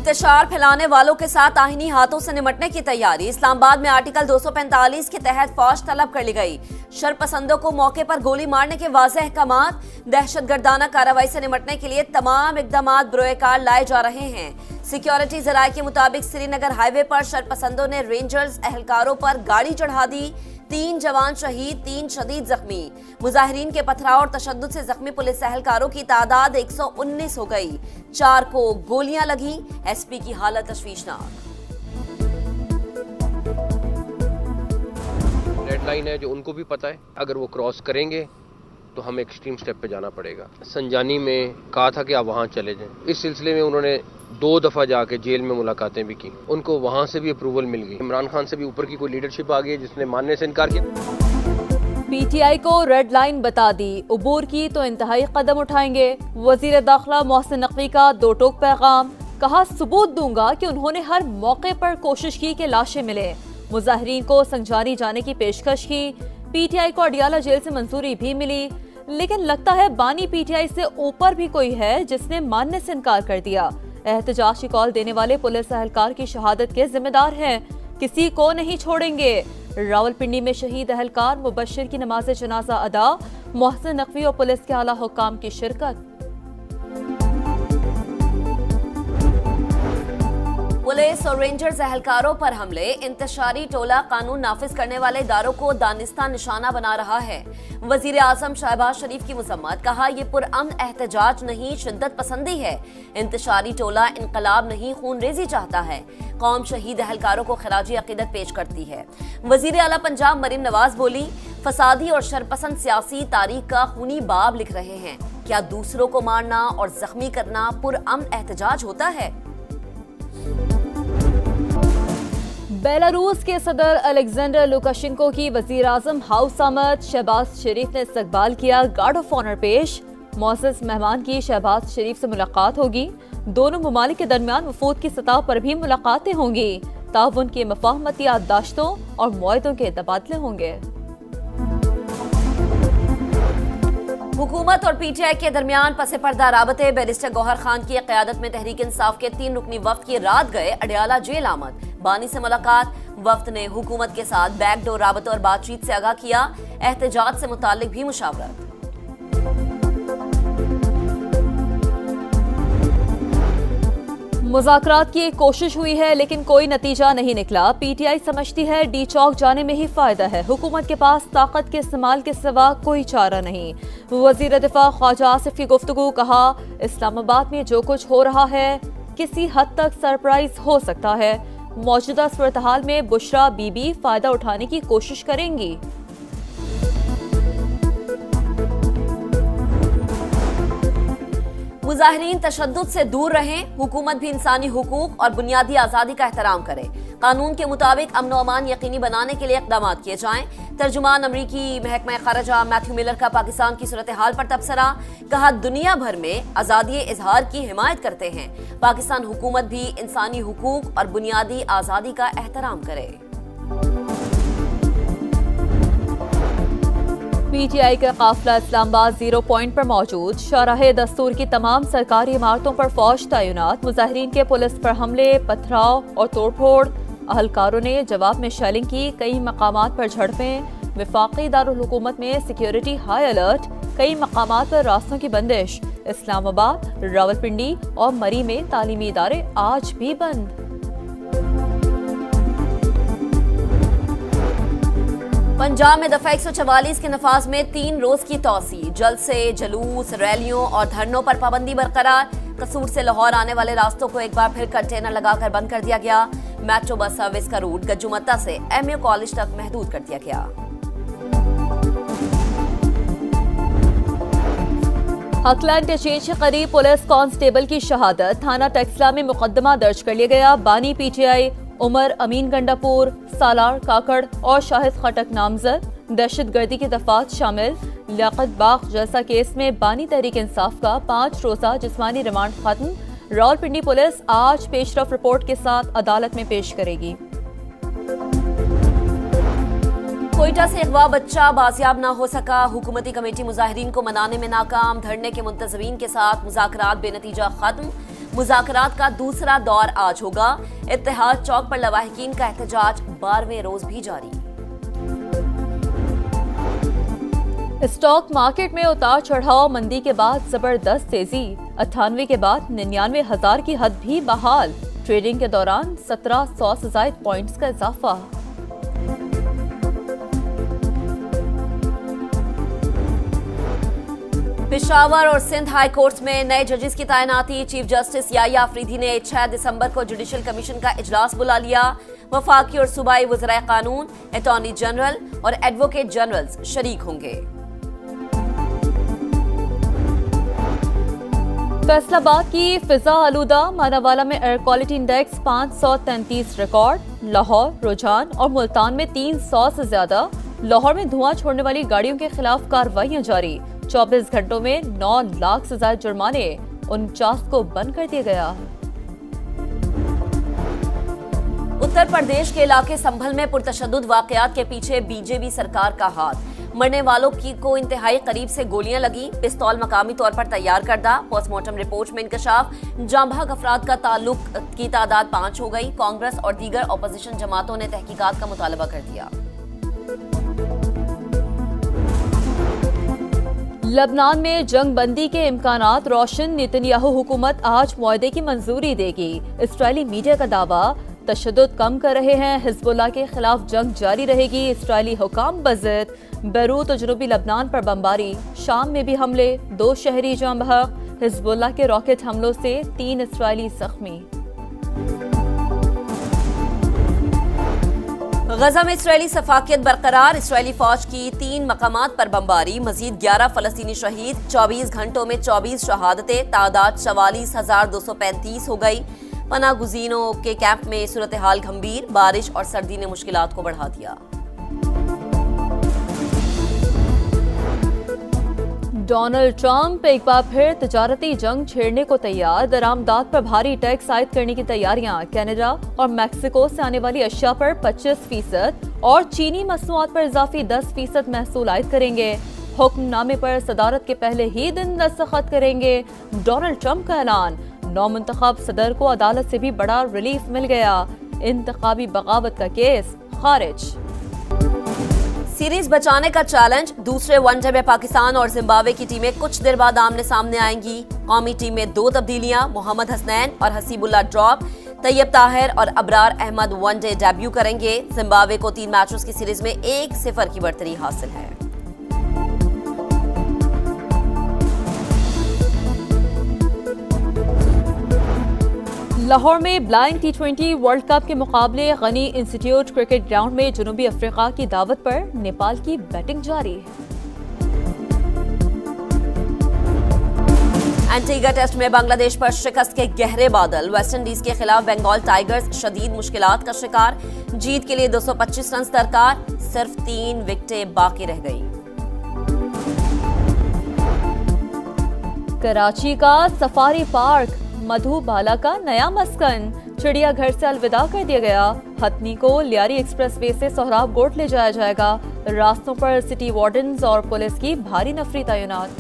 इंतशार फैलाने वालों के साथ आईनी हाथों से निपटने की तैयारी। इस्लामाबाद में आर्टिकल 245 के तहत फौज तलब कर ली गई। शरपसंदों को मौके पर गोली मारने के वाज़ेह अहकामात। दहशतगर्दाना कार्रवाई से निपटने के लिए तमाम इकदाम बरोएकार लाए जा रहे हैं। सिक्योरिटी जराये के मुताबिक श्रीनगर हाईवे पर शरपसंदों ने रेंजर्स एहलकारों पर गाड़ी चढ़ा दी। 3 जवान शहीद, 3 शदीद जख्मी। मुजाहिरीन के पथराव और तशद्दुद से जख्मी पुलिस एहलकारों की तादाद 119 हो गई। 4 को गोलियां लगी। एसपी की हालत तशवीशनाक। रेड लाइन है जो उनको भी पता है, अगर वो क्रॉस करेंगे तो हमें एक्सट्रीम स्टेप पे जाना पड़ेगा। संजानी में कहा था कि आप वहाँ चले जाएं। इस सिलसिले में उन्होंने 2 दफ़ा जाके जेल में मुलाकातें भी की। उनको वहाँ से भी अप्रूवल मिल गई। इमरान खान से भी ऊपर की कोई लीडरशिप आ गई जिसने मानने से इनकार किया। पीटीआई को रेड लाइन बता दी, उबूर की तो इंतहाई कदम उठाएंगे। वजीर दाखिला मोहसिन नकवी का 2 टोक पैगाम। कहा, सबूत दूंगा कि उन्होंने हर मौके पर कोशिश की कि लाशें मिले। मुजाहिरीन को संजानी जाने की पेशकश की। पीटीआई को अडियाला जेल से मंजूरी भी मिली, लेकिन लगता है बानी पीटीआई से ऊपर भी कोई है जिसने मानने से इनकार कर दिया। एहतजाज की कॉल देने वाले पुलिस एहलकार की शहादत के जिम्मेदार हैं, किसी को नहीं छोड़ेंगे। रावलपिंडी में शहीद एहलकार मुबश्शिर की नमाज जनाजा अदा। मोहसिन नकवी और पुलिस के आला हुक्काम की शिरकत। पुलिस और रेंजर्स एहलकारों पर हमले। इंतशारी टोला कानून नाफिज करने वाले इदारों को दानिस्ता निशाना बना रहा है। वजीर आजम शहबाज शरीफ की मजम्मत। कहा, यह पुरअमन एहतजाज नहीं, शिद्दत पसंदी है। इंतशारी टोला इनकलाब नहीं, खून रेजी चाहता है। कौम शहीद एहलकारों को खराजी अकीदत पेश करती है। वजीर आला पंजाब मरीम नवाज बोली, फसादी और शरपसंद सियासी तारीख का खूनी बाब लिख रहे हैं। क्या दूसरों को मारना और जख्मी करना पुरअमन एहतजाज होता है? बेलारूस के सदर अलेक्जेंडर लुकाशेंको की वजीर आजम हाउस आमद। शहबाज शरीफ ने इस्तकबाल किया, गार्ड ऑफ ऑनर पेश। मोअज़्ज़ज़ मेहमान की शहबाज शरीफ से मुलाकात होगी। दोनों ममालिक के दरमियान वफूद की सतह पर भी मुलाकातें होंगी। ताउन के मफाहमती याददाश्तों और मुआहदों के तबादले होंगे। हुकूमत और पीटीआई के दरमियान पसे पर्दा राबते। बैरिस्टर गौहर खान की क़यादत में तहरीक इंसाफ के 3 रुकनी वफ्द की रात गए अडियाला जेल आमद। बानी से मुलाकात। वफ्द ने हुकूमत के साथ बैकडोर राबते और बातचीत से आगाह किया। एहतजाज से मुतालिक भी मुशावरत। मुज़ाकरात की एक कोशिश हुई है लेकिन कोई नतीजा नहीं निकला। पीटीआई समझती है डी चौक जाने में ही फायदा है। हुकूमत के पास ताकत के इस्तेमाल के सिवा कोई चारा नहीं। वजीर दिफा ख्वाजा आसिफ की गुफ्तगू। कहा, इस्लामाबाद में जो कुछ हो रहा है किसी हद तक सरप्राइज हो सकता है। मौजूदा सूरत-हाल में बुशरा बीबी फायदा उठाने की कोशिश करेंगी। मुजाहिरीन तशद्दुद से दूर रहें। हुकूमत भी इंसानी हुकूक और बुनियादी आज़ादी का एहतराम करे। कानून के मुताबिक अमन व अमान यकीनी बनाने के लिए इक़दाम किए जाएं। तर्जुमान अमरीकी महकमा ख़ारिजा मैथ्यू मिलर का पाकिस्तान की सूरत हाल पर तबसरा। कहा, दुनिया भर में आज़ादी इजहार की हिमायत करते हैं। पाकिस्तान हुकूमत भी इंसानी हुकूक और बुनियादी आज़ादी का एहतराम करे। पीटीआई का काफिला इस्लामाबाद 0 पॉइंट पर मौजूद। शाहराह दस्तूर की तमाम सरकारी इमारतों पर फौज तैनात। मुजाहिरीन के पुलिस पर हमले, पथराव और तोड़फोड़। अहलकारों ने जवाब में शेलिंग की। कई मकामात पर झड़पें। वफाकी दारुल हुकूमत में सिक्योरिटी हाई अलर्ट। कई मकामात पर रास्तों की बंदिश। इस्लामाबाद, रावलपिंडी और मरी में तालीमी इदारे आज भी बंद। पंजाब में दफा 144 के नफाज में 3 रोज की तौसी। जलसे, जुलूस, रैलियों और धरनों पर पाबंदी बरकरार। कसूर से लाहौर आने वाले रास्तों को एक बार फिर कंटेनर लगाकर बंद कर दिया गया। मेट्रो बस सर्विस का रूट गज्जुमत्ता से एमए कॉलेज तक महदूद कर दिया गया। हकला इंटरचेंज के करीब पुलिस कांस्टेबल की शहादत। थाना टेक्सला में मुकदमा दर्ज कर लिया गया। बानी पीटीआई उमर अमीन गंडापुर, सालार काकड़ और शाहिद खटक नामजद। दहशतगर्दी की दफात शामिल। लियाकत बाग जैसा केस में बानी तहरीक इंसाफ का 5 रोजा जिस्मानी रिमांड खत्म। रावलपिंडी पुलिस आज पेशरफ रिपोर्ट के साथ अदालत में पेश करेगी। कोयटा से अगवा बच्चा बाजियाब ना हो सका। हुकूमती कमेटी मुजाहिरीन को मनाने में नाकाम। धरने के मुंतजमीन के साथ मुज़ाकरात बेनतीजा खत्म। मुज़ाकरात का दूसरा दौर आज होगा। इत्तेहाद चौक पर लवाहिकीन का एहतजाज 12वें रोज भी जारी। स्टॉक मार्केट में उतार चढ़ाव, मंदी के बाद जबरदस्त तेजी, 98 के बाद 99,000 की हद भी बहाल। ट्रेडिंग के दौरान 1700 से ज्यादा पॉइंट्स का इजाफा। पेशावर और सिंध हाई कोर्ट्स में नए जजेस की तैनाती। चीफ जस्टिस याया अफरीदी ने 6 दिसंबर को जुडिशल कमीशन का इजलास बुला लिया। वफाकी और सूबाई वज़राए कानून, अटॉर्नी जनरल और एडवोकेट जनरल्स शरीक होंगे। फैसलाबाद की फिजा आलूदा, मानावाला में air quality index 533 record. Lahore, रुझान और मुल्तान में 300 से ज्यादा। लाहौर में धुआं छोड़ने वाली गाड़ियों के खिलाफ कार्रवाइयां जारी। 24 घंटों में 9 लाख से ज्यादा जुर्माने, 49 को बंद कर दिया गया। उत्तर प्रदेश के इलाके संभल में पुरतशद्दुद वाकयात के पीछे बीजेपी सरकार का हाथ। मरने वालों को इंतहाई करीब से गोलियां लगी। पिस्तौल मकामी तौर पर तैयार करदा। पोस्टमार्टम रिपोर्ट में इंकशाफ। जांबाग अफराद का ताल्लुक की तादाद 5 हो गई। कांग्रेस और दीगर अपोजिशन जमातों ने तहकीकात का मुतालबा कर दिया। लबनान में जंग बंदी के इम्कानात रोशन, नेतन्याहू हुकूमत आज मुआहदे की मंजूरी देगी। इस्राएली मीडिया का दावा, तशद्दुद कम कर रहे हैं, हिजबुल्लाह के खिलाफ जंग जारी रहेगी। इस्राएली हुकाम बज़िद। बैरूत और जनूबी लबनान पर बमबारी। शाम में भी हमले, 2 शहरी जाँ बहक। हिजबुल्लाह के रॉकेट हमलों से 3 इस्राएली जख्मी। गजा में इस्राएली सफाकियत बरकरार। इस्राएली फौज की 3 मकामात पर बमबारी। मजीद 11 फलस्तीनी शहीद। 24 घंटों में 24 शहादतें। तादाद 44,235 हो गई। पनाह गुज़ीनों के कैंप में सूरत हाल गंभीर। बारिश और सर्दी ने मुश्किलात को बढ़ा दिया। डोनाल्ड ट्रंप एक बार फिर तजारती जंग छेड़ने को तैयार। दरामदात पर भारी टैक्स आयद करने की तैयारियां। कनाडा और मैक्सिको से आने वाली अशिया पर 25% और चीनी मसनूआत पर इजाफी 10% महसूल आयद करेंगे। हुक्मनामे पर सदारत के पहले ही दिन दस्तखत करेंगे। डोनाल्ड ट्रंप का ऐलान। नौमुंतखब सदर को अदालत से भी बड़ा रिलीफ मिल गया। इंतखाबी बगावत का केस खारिज। सीरीज बचाने का चैलेंज। दूसरे वनडे में पाकिस्तान और जिम्बाब्वे की टीमें कुछ देर बाद आमने सामने आएंगी। कौमी टीम में 2 तब्दीलियां। मोहम्मद हसनैन और हसीबुल्लाह ड्रॉप। तैयब ताहिर और अबरार अहमद वनडे डेब्यू करेंगे। जिम्बाब्वे को 3 मैचों की सीरीज में 1-0 की बढ़तरी हासिल है। लाहौर में ब्लाइंड T20 वर्ल्ड कप के मुकाबले गनी इंस्टीट्यूट क्रिकेट ग्राउंड में जनूबी अफ्रीका की दावत पर नेपाल की बैटिंग जारी। एंटीगा टेस्ट में बांग्लादेश पर शिकस्त के गहरे बादल। वेस्टइंडीज के खिलाफ बंगाल टाइगर्स शदीद मुश्किलात का शिकार। जीत के लिए 225 रन दरकार। सिर्फ 3 विकेटें बाकी रह गई। कराची का सफारी पार्क मधुबाला का नया मस्कन। चिड़ियाघर से अलविदा कर दिया गया। हथनी को लियारी एक्सप्रेसवे से सोहराब गोट ले जाया जाएगा। रास्तों पर सिटी वार्डन्स और पुलिस की भारी नफरी तैनात।